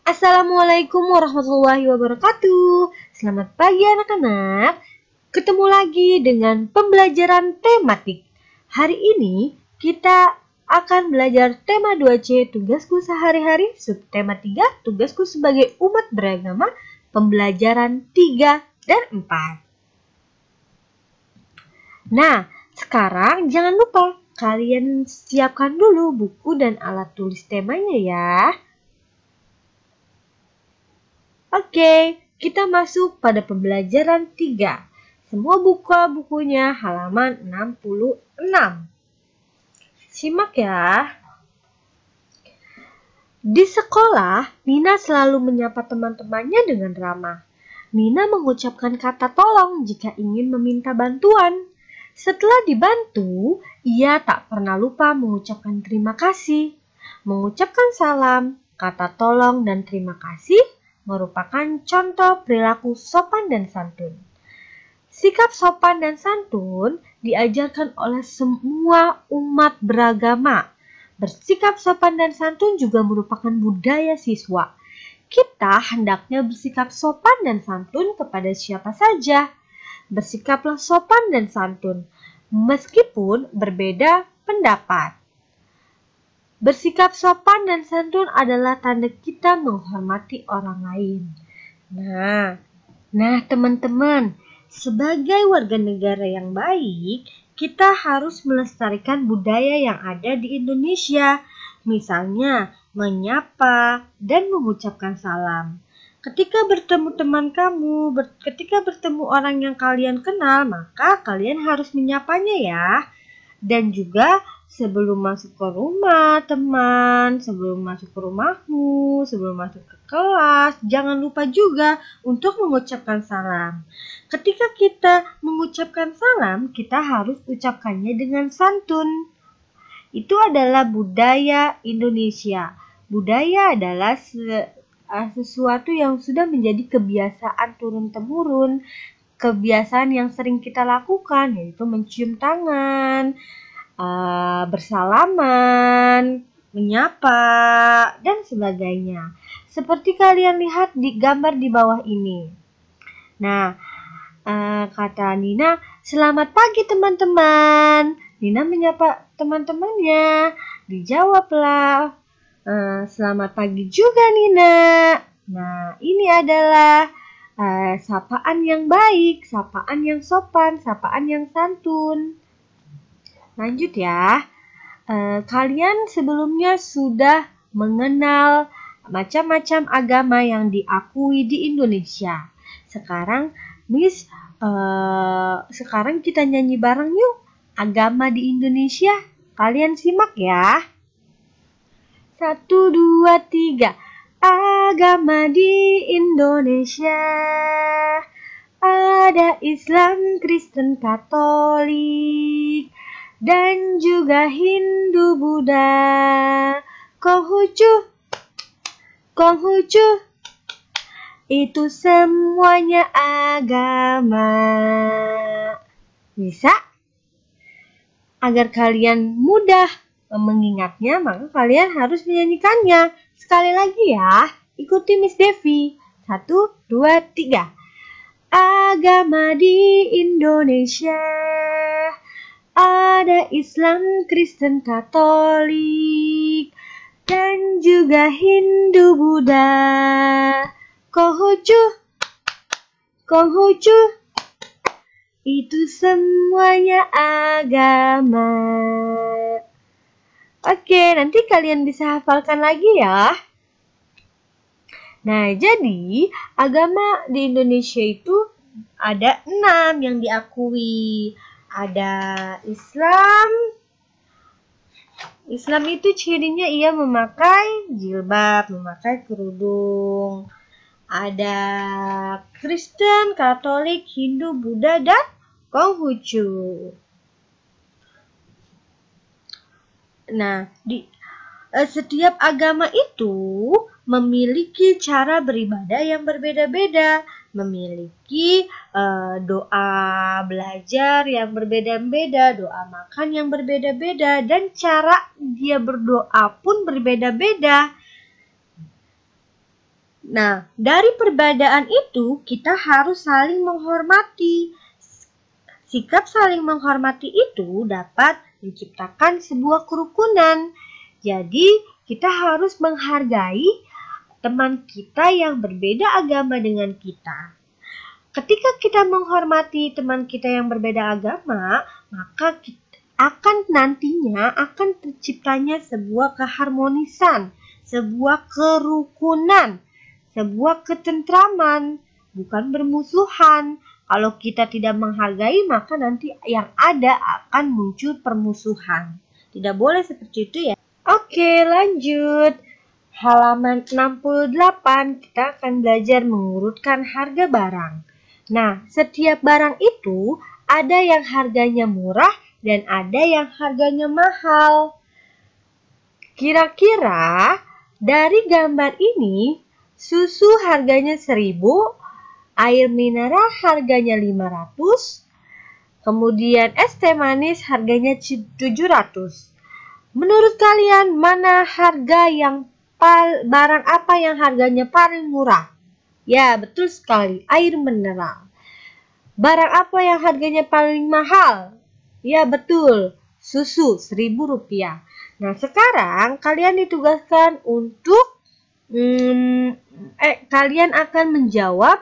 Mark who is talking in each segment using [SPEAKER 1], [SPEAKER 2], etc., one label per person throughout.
[SPEAKER 1] Assalamualaikum warahmatullahi wabarakatuh. Selamat pagi anak-anak. Ketemu lagi dengan pembelajaran tematik. Hari ini kita akan belajar tema 2C, tugasku sehari-hari, subtema 3, tugasku sebagai umat beragama, pembelajaran 3 dan 4. Nah, sekarang jangan lupa kalian siapkan dulu buku dan alat tulis temanya ya. Oke, kita masuk pada pembelajaran 3. Semua buka bukunya halaman 66. Simak ya. Di sekolah, Nina selalu menyapa teman-temannya dengan ramah. Nina mengucapkan kata tolong jika ingin meminta bantuan. Setelah dibantu, ia tak pernah lupa mengucapkan terima kasih. Mengucapkan salam, kata tolong, dan terima kasih merupakan contoh perilaku sopan dan santun. Sikap sopan dan santun diajarkan oleh semua umat beragama. Bersikap sopan dan santun juga merupakan budaya siswa. Kita hendaknya bersikap sopan dan santun kepada siapa saja. Bersikaplah sopan dan santun, meskipun berbeda pendapat. Bersikap sopan dan santun adalah tanda kita menghormati orang lain. Nah teman-teman, sebagai warga negara yang baik, kita harus melestarikan budaya yang ada di Indonesia. Misalnya, menyapa dan mengucapkan salam. Ketika bertemu teman kamu, ketika bertemu orang yang kalian kenal, maka kalian harus menyapanya ya. Dan juga sebelum masuk ke rumah teman, sebelum masuk ke rumahmu, sebelum masuk ke kelas, jangan lupa juga untuk mengucapkan salam. Ketika kita mengucapkan salam, kita harus ucapkannya dengan santun. Itu adalah budaya Indonesia. Budaya adalah sesuatu yang sudah menjadi kebiasaan turun-temurun, kebiasaan yang sering kita lakukan, yaitu mencium tangan, bersalaman, menyapa, dan sebagainya. Seperti kalian lihat di gambar di bawah ini. Nah, kata Nina, "Selamat pagi teman-teman." Nina menyapa teman-temannya. Dijawablah, "Selamat pagi juga Nina." Nah, ini adalah sapaan yang baik, sapaan yang sopan, sapaan yang santun. Lanjut ya. Kalian sebelumnya sudah mengenal macam-macam agama yang diakui di Indonesia. Sekarang sekarang kita nyanyi bareng yuk. Agama di Indonesia. Kalian simak ya. 1, 2, 3. Agama di Indonesia. Ada Islam, Kristen, Katolik, dan juga Hindu, Buddha. Konghucu, itu semuanya agama. Bisa? Agar kalian mudah mengingatnya, maka kalian harus menyanyikannya. Sekali lagi ya, ikuti Miss Devi. 1, 2, 3. Agama di Indonesia. Ada Islam, Kristen, Katolik, dan juga Hindu, Buddha. Konghucu, itu semuanya agama. Oke, nanti kalian bisa hafalkan lagi ya. Nah, jadi agama di Indonesia itu ada 6 yang diakui. Ada Islam. Islam itu cirinya ia memakai jilbab, memakai kerudung. Ada Kristen, Katolik, Hindu, Buddha, dan Konghucu. Nah, setiap agama itu memiliki cara beribadah yang berbeda-beda, memiliki doa belajar yang berbeda-beda, doa makan yang berbeda-beda, dan cara dia berdoa pun berbeda-beda. Nah, dari perbedaan itu kita harus saling menghormati. Sikap saling menghormati itu dapat menciptakan sebuah kerukunan. Jadi, kita harus menghargai teman kita yang berbeda agama dengan kita. Ketika kita menghormati teman kita yang berbeda agama, maka nantinya akan terciptanya sebuah keharmonisan, sebuah kerukunan, sebuah ketentraman, bukan bermusuhan. Kalau kita tidak menghargai, maka nanti yang ada akan muncul permusuhan. Tidak boleh seperti itu ya. Oke, lanjut. Halaman 68, kita akan belajar mengurutkan harga barang. Nah, setiap barang itu ada yang harganya murah dan ada yang harganya mahal. Kira-kira dari gambar ini, susu harganya 1.000, air mineral harganya 500, kemudian es teh manis harganya 700. Menurut kalian, mana harga yang barang apa yang harganya paling murah? Ya, betul sekali, air mineral. Barang apa yang harganya paling mahal? Ya, betul, susu, 1.000 rupiah. Nah, sekarang kalian ditugaskan untuk kalian akan menjawab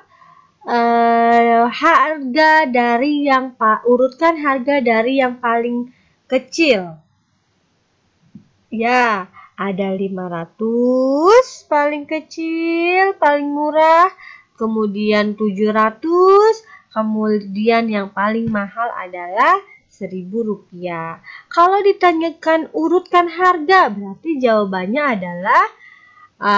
[SPEAKER 1] harga dari yang urutkan harga dari yang paling kecil. Ya, ada 500 paling kecil, paling murah, kemudian 700, kemudian yang paling mahal adalah 1.000 rupiah. Kalau ditanyakan urutkan harga, berarti jawabannya adalah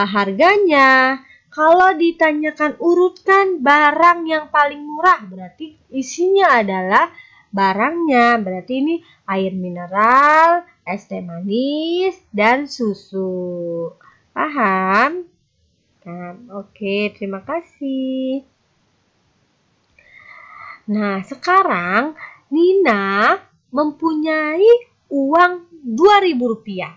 [SPEAKER 1] harganya. Kalau ditanyakan urutkan barang yang paling murah, berarti isinya adalah barangnya. Berarti ini air mineral, es teh manis, dan susu. Paham? Oke, terima kasih. Nah, sekarang Nina mempunyai uang 2.000 rupiah.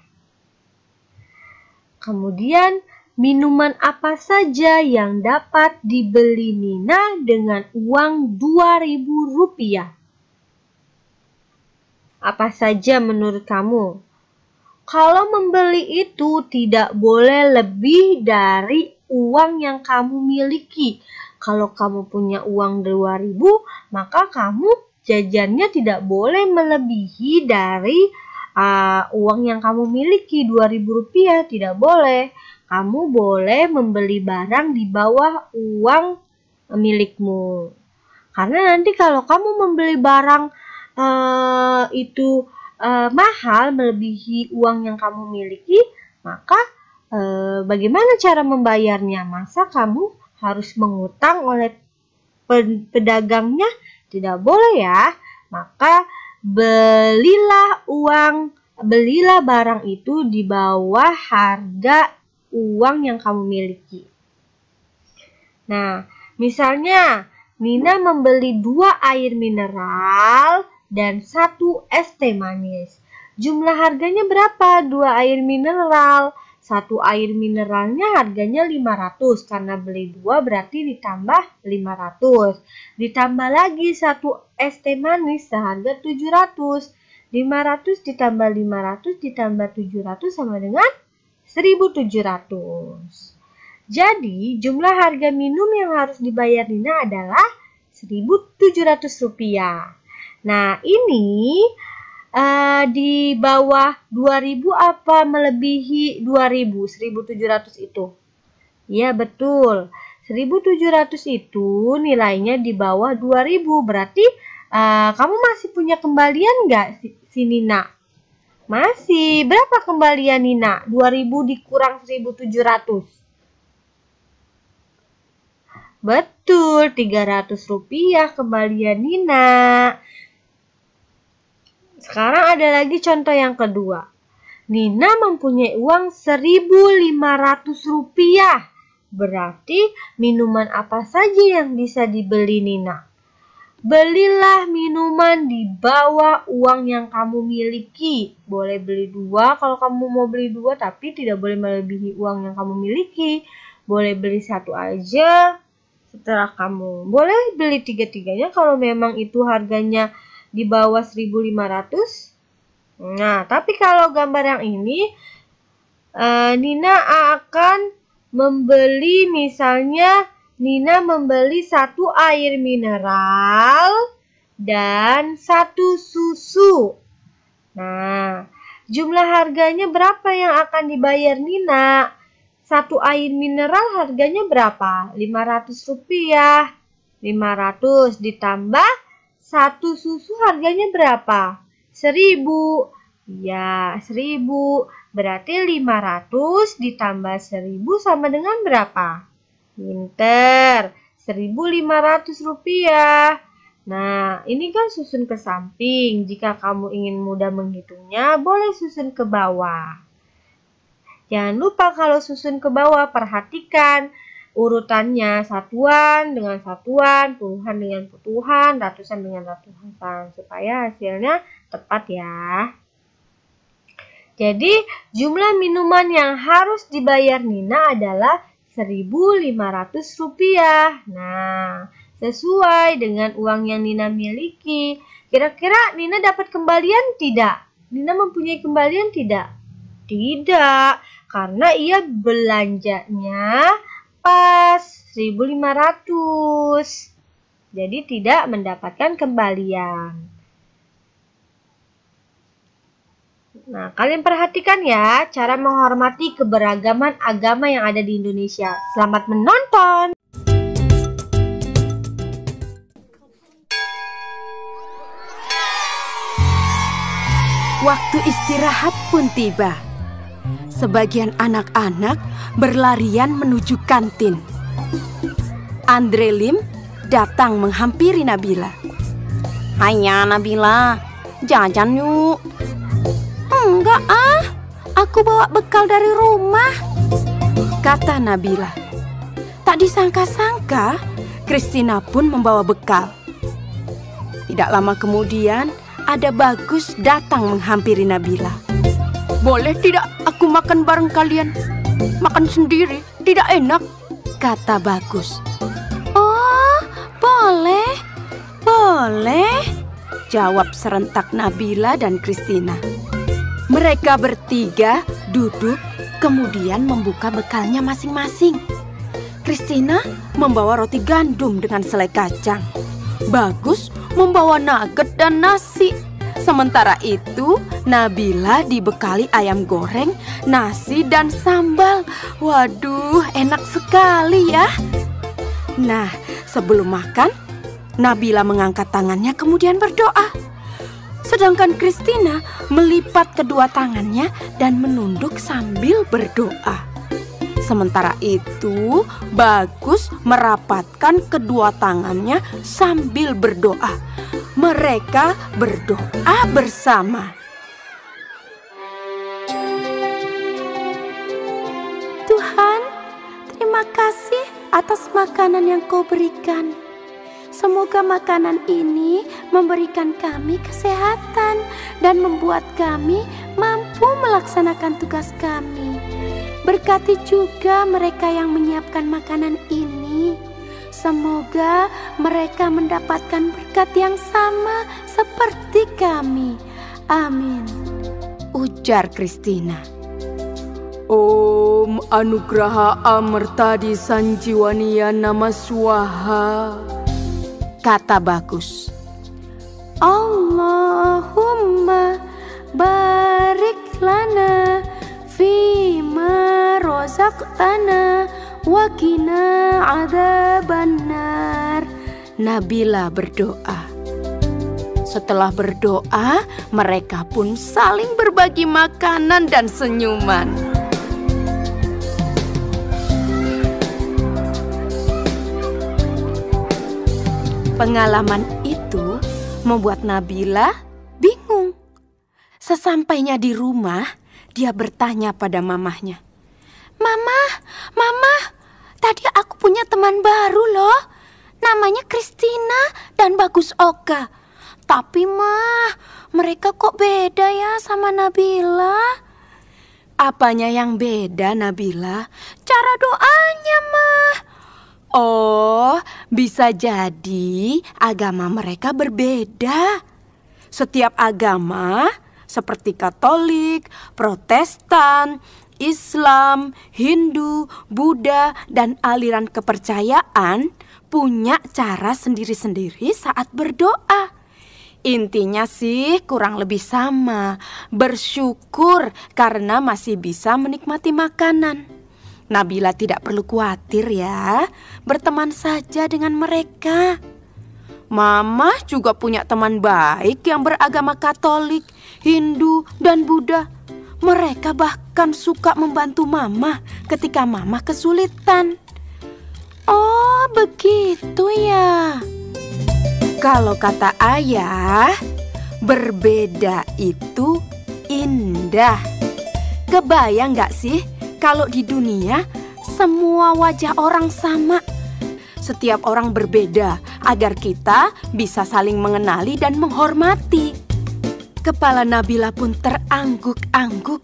[SPEAKER 1] Kemudian, minuman apa saja yang dapat dibeli Nina dengan uang 2.000 rupiah? Apa saja menurut kamu? Kalau membeli itu tidak boleh lebih dari uang yang kamu miliki. Kalau kamu punya uang 2.000, maka kamu jajannya tidak boleh melebihi dari uang yang kamu miliki, 2.000 rupiah, tidak boleh. Kamu boleh membeli barang di bawah uang milikmu. Karena nanti kalau kamu membeli barang itu mahal melebihi uang yang kamu miliki, maka bagaimana cara membayarnya? Masa kamu harus mengutang oleh pedagangnya? Tidak boleh ya. Maka belilah barang itu di bawah harga uang yang kamu miliki. Nah, misalnya Nina membeli 2 air mineral dan 1 es teh manis. Jumlah harganya berapa? 2 air mineral. 1 air mineralnya harganya 500. Karena beli 2 berarti ditambah 500. Ditambah lagi 1 es teh manis seharga 700. 500 ditambah 500 ditambah 700 sama dengan 1.700. Jadi, jumlah harga minum yang harus dibayar Nina adalah 1.700 rupiah. Nah, ini di bawah 2.000 apa melebihi 2.000? 1.700 itu. Ya, betul. 1.700 itu nilainya di bawah 2.000. Berarti kamu masih punya kembalian nggak si Nina? Masih. Berapa kembalian Nina? 2.000 dikurang 1.700. Betul, 300 rupiah kembalian Nina. Sekarang ada lagi contoh yang kedua. Nina mempunyai uang 1.500 rupiah. Berarti minuman apa saja yang bisa dibeli Nina? Belilah minuman di bawah uang yang kamu miliki. Boleh beli 2 kalau kamu mau beli 2, tapi tidak boleh melebihi uang yang kamu miliki. boleh beli satu aja. Setelah kamu boleh beli tiga-tiganya kalau memang itu harganya di bawah 1.500. Nah, tapi kalau gambar yang ini, Nina akan membeli, misalnya Nina membeli 1 air mineral dan 1 susu. Nah, jumlah harganya berapa yang akan dibayar Nina? 1 air mineral harganya berapa? Rp500. 500 ditambah 1 susu harganya berapa? 1.000. Ya, 1.000. Berarti 500 ditambah 1.000 sama dengan berapa? Pinter. Rp1.500. Nah, ini kan susun ke samping. Jika kamu ingin mudah menghitungnya, boleh susun ke bawah. Jangan lupa kalau susun ke bawah, perhatikan urutannya, satuan dengan satuan, puluhan dengan puluhan, ratusan dengan ratusan, supaya hasilnya tepat ya. Jadi, jumlah minuman yang harus dibayar Nina adalah Rp1.500. Nah, sesuai dengan uang yang Nina miliki. Kira-kira Nina dapat kembalian tidak? Nina mempunyai kembalian tidak? Tidak, karena ia belanjanya pas 1.500. Jadi tidak mendapatkan kembalian. Nah, kalian perhatikan ya cara menghormati keberagaman agama yang ada di Indonesia. Selamat menonton!
[SPEAKER 2] Waktu istirahat pun tiba. Sebagian anak-anak berlarian menuju kantin. Andre Lim datang menghampiri Nabila. "Haya Nabila, jajan yuk." "Enggak aku bawa bekal dari rumah," kata Nabila. Tak disangka-sangka, Christina pun membawa bekal. Tidak lama kemudian, ada Bagus datang menghampiri Nabila. "Boleh tidak aku makan bareng kalian? Makan sendiri tidak enak," kata Bagus. "Oh, boleh, boleh," jawab serentak Nabila dan Christina. Mereka bertiga duduk, kemudian membuka bekalnya masing-masing. Christina membawa roti gandum dengan selai kacang. Bagus membawa nugget dan nasi. Sementara itu, Nabila dibekali ayam goreng, nasi, dan sambal. Waduh, enak sekali ya. Nah, sebelum makan, Nabila mengangkat tangannya kemudian berdoa. Sedangkan Christina melipat kedua tangannya dan menunduk sambil berdoa. Sementara itu, Bagus merapatkan kedua tangannya sambil berdoa. Mereka berdoa bersama. "Tuhan, terima kasih atas makanan yang Kau berikan. Semoga makanan ini memberikan kami kesehatan dan membuat kami mampu melaksanakan tugas kami. Berkati juga mereka yang menyiapkan makanan ini. Semoga mereka mendapatkan berkat yang sama seperti kami. Amin," ujar Christina. "Om Anugraha Amertadi Sanjiwania Nama Swaha," kata Bagus. "Allahumma barik lana fima rozaqtana wa qina adzabannar," Nabila berdoa. Setelah berdoa, mereka pun saling berbagi makanan dan senyuman. Pengalaman itu membuat Nabila bingung. Sesampainya di rumah, dia bertanya pada mamahnya. Mama, tadi aku punya teman baru loh. Namanya Christina dan Bagus Oka. Tapi mereka kok beda ya sama Nabila?" "Apanya yang beda, Nabila?" "Cara doanya, Oh, bisa jadi agama mereka berbeda. Setiap agama seperti Katolik, Protestan, Islam, Hindu, Buddha, dan aliran kepercayaan punya cara sendiri-sendiri saat berdoa. Intinya sih kurang lebih sama, bersyukur karena masih bisa menikmati makanan. Nabila tidak perlu khawatir ya, berteman saja dengan mereka. Mama juga punya teman baik yang beragama Katolik, Hindu, dan Buddha. Mereka bahkan suka membantu Mama ketika Mama kesulitan. Oh, begitu ya. Kalau kata ayah, berbeda itu indah. Kebayang gak sih kalau di dunia semua wajah orang sama? Setiap orang berbeda agar kita bisa saling mengenali dan menghormati. Kepala Nabila pun terangguk-angguk.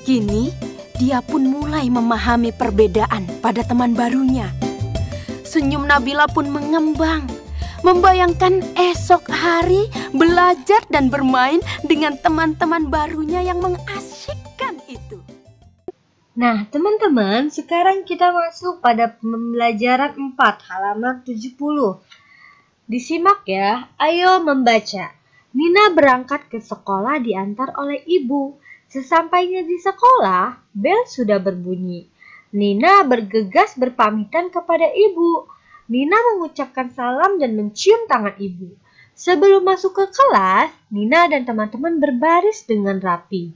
[SPEAKER 2] Kini dia pun mulai memahami perbedaan pada teman barunya. Senyum Nabila pun mengembang, membayangkan esok hari belajar dan bermain dengan teman-teman barunya yang mengasyikkan itu.
[SPEAKER 1] Nah, teman-teman, sekarang kita masuk pada pembelajaran 4, halaman 70. Disimak ya, ayo membaca. Nina berangkat ke sekolah diantar oleh ibu. Sesampainya di sekolah, bel sudah berbunyi. Nina bergegas berpamitan kepada ibu. Nina mengucapkan salam dan mencium tangan ibu. Sebelum masuk ke kelas, Nina dan teman-teman berbaris dengan rapi.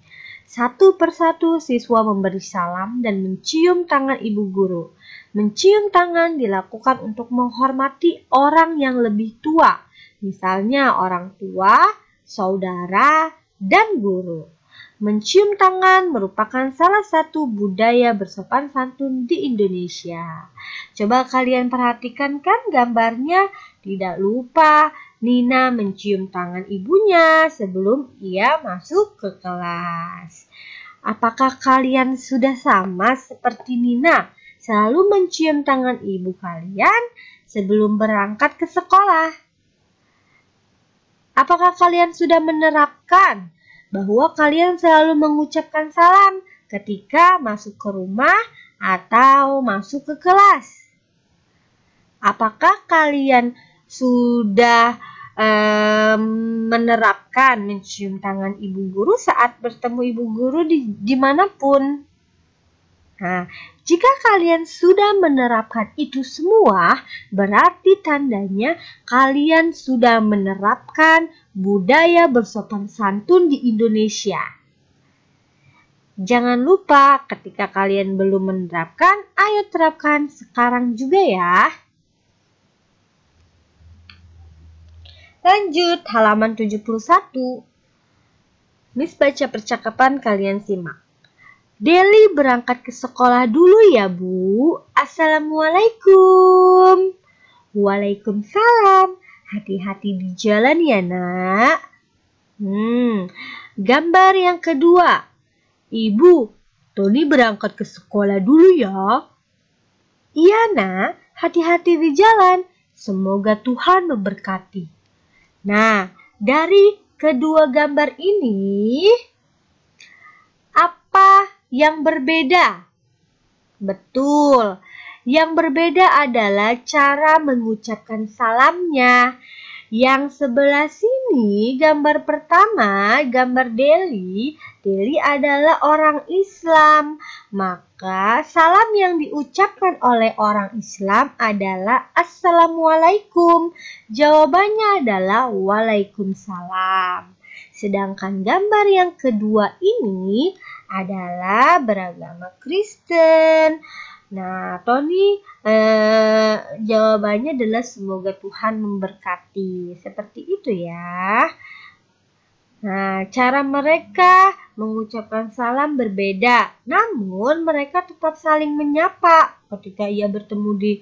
[SPEAKER 1] Satu persatu siswa memberi salam dan mencium tangan ibu guru. Mencium tangan dilakukan untuk menghormati orang yang lebih tua, misalnya orang tua, saudara, dan guru. Mencium tangan merupakan salah satu budaya bersopan santun di Indonesia. Coba kalian perhatikan kan gambarnya, tidak lupa Nina mencium tangan ibunya sebelum ia masuk ke kelas. Apakah kalian sudah sama seperti Nina, selalu mencium tangan ibu kalian sebelum berangkat ke sekolah? Apakah kalian sudah menerapkan bahwa kalian selalu mengucapkan salam ketika masuk ke rumah atau masuk ke kelas? Apakah kalian sudah menerapkan mencium tangan ibu guru saat bertemu ibu guru dimanapun? Nah, jika kalian sudah menerapkan itu semua, berarti tandanya kalian sudah menerapkan budaya bersopan santun di Indonesia. Jangan lupa ketika kalian belum menerapkan, ayo terapkan sekarang juga ya. Lanjut, halaman 71. Miss baca percakapan, kalian simak. Deli berangkat ke sekolah dulu ya, Bu. Assalamualaikum. Waalaikumsalam. Hati-hati di jalan ya, Nak. Gambar yang kedua. Ibu, Tony berangkat ke sekolah dulu ya. Iya, Nak. Hati-hati di jalan. Semoga Tuhan memberkati. Nah, dari kedua gambar ini, apa yang berbeda? Betul, yang berbeda adalah cara mengucapkan salamnya. Yang sebelah sini, gambar pertama, gambar Deli. Deli adalah orang Islam. Maka salam yang diucapkan oleh orang Islam adalah Assalamualaikum. Jawabannya adalah Waalaikumsalam. Sedangkan gambar yang kedua ini adalah beragama Kristen. Nah, Tony jawabannya adalah semoga Tuhan memberkati. Seperti itu ya. Nah, cara mereka mengucapkan salam berbeda. Namun mereka tetap saling menyapa ketika ia bertemu di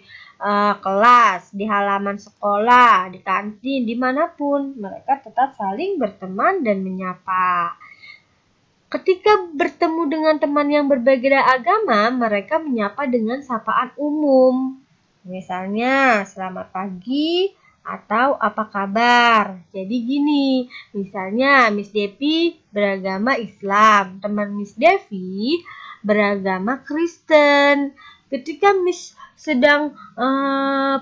[SPEAKER 1] kelas, di halaman sekolah, di kantin, dimanapun. Mereka tetap saling berteman dan menyapa. Ketika bertemu dengan teman yang berbeda agama, mereka menyapa dengan sapaan umum. Misalnya, selamat pagi atau apa kabar. Jadi gini, misalnya Miss Devi beragama Islam, teman Miss Devi beragama Kristen. Ketika Miss sedang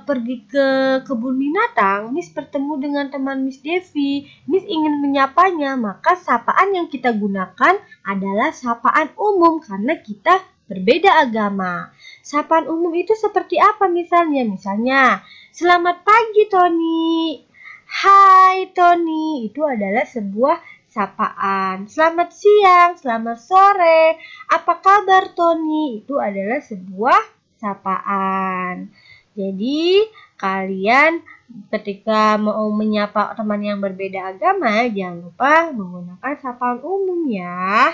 [SPEAKER 1] pergi ke kebun binatang, Miss bertemu dengan teman Miss Devi. Miss ingin menyapanya, maka sapaan yang kita gunakan adalah sapaan umum karena kita berbeda agama. Sapaan umum itu seperti apa misalnya? Misalnya, selamat pagi Tony. Hai Tony, itu adalah sebuah sapaan. Selamat siang, selamat sore. Apa kabar Tony? Itu adalah sebuah sapaan. Jadi, kalian ketika mau menyapa teman yang berbeda agama, jangan lupa menggunakan sapaan umum ya.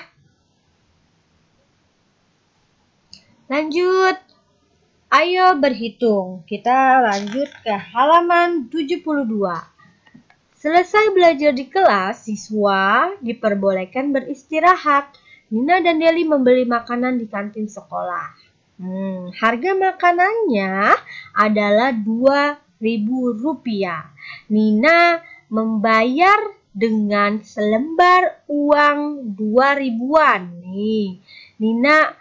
[SPEAKER 1] Lanjut. Ayo berhitung. Kita lanjut ke halaman 72. Selesai belajar di kelas, siswa diperbolehkan beristirahat. Nina dan Deli membeli makanan di kantin sekolah. Harga makanannya adalah Rp2.000. Nina membayar dengan selembar uang 2.000-an. Nih, Nina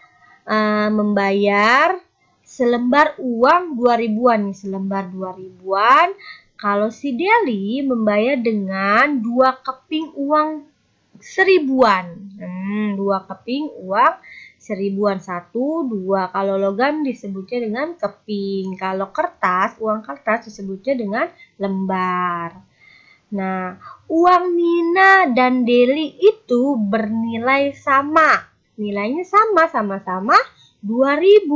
[SPEAKER 1] membayar selembar uang 2.000-an nih, selembar 2.000-an. Kalau si Deli membayar dengan 2 keping uang 1.000-an. 2 keping uang 1.000-an, 1, 2. Kalau logam disebutnya dengan keping. Kalau kertas, uang kertas disebutnya dengan lembar. Nah, uang Nina dan Deli itu bernilai sama. Nilainya sama-sama 2.000.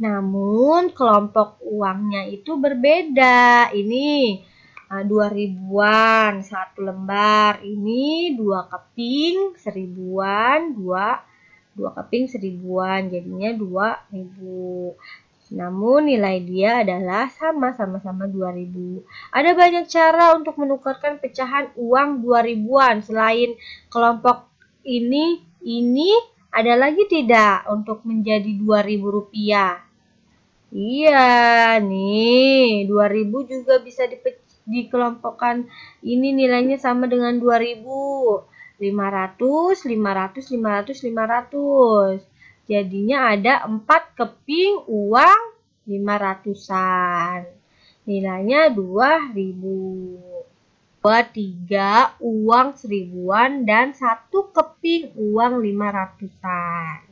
[SPEAKER 1] Namun kelompok uangnya itu berbeda. Ini 2.000-an, 1 lembar. Ini 2 keping 1.000-an, 2 keping 1.000-an, jadinya 2.000. Namun nilai dia adalah sama-sama 2.000. Ada banyak cara untuk menukarkan pecahan uang 2.000-an. Selain kelompok ini ada lagi tidak untuk menjadi Rp2.000? Iya, nih 2.000 juga bisa dikelompokkan. Ini nilainya sama dengan 2.000. 500, 500, 500, 500. Jadinya ada 4 keping uang 500-an. Nilainya 2.000. 3 uang 1.000-an dan 1 keping uang 500-an.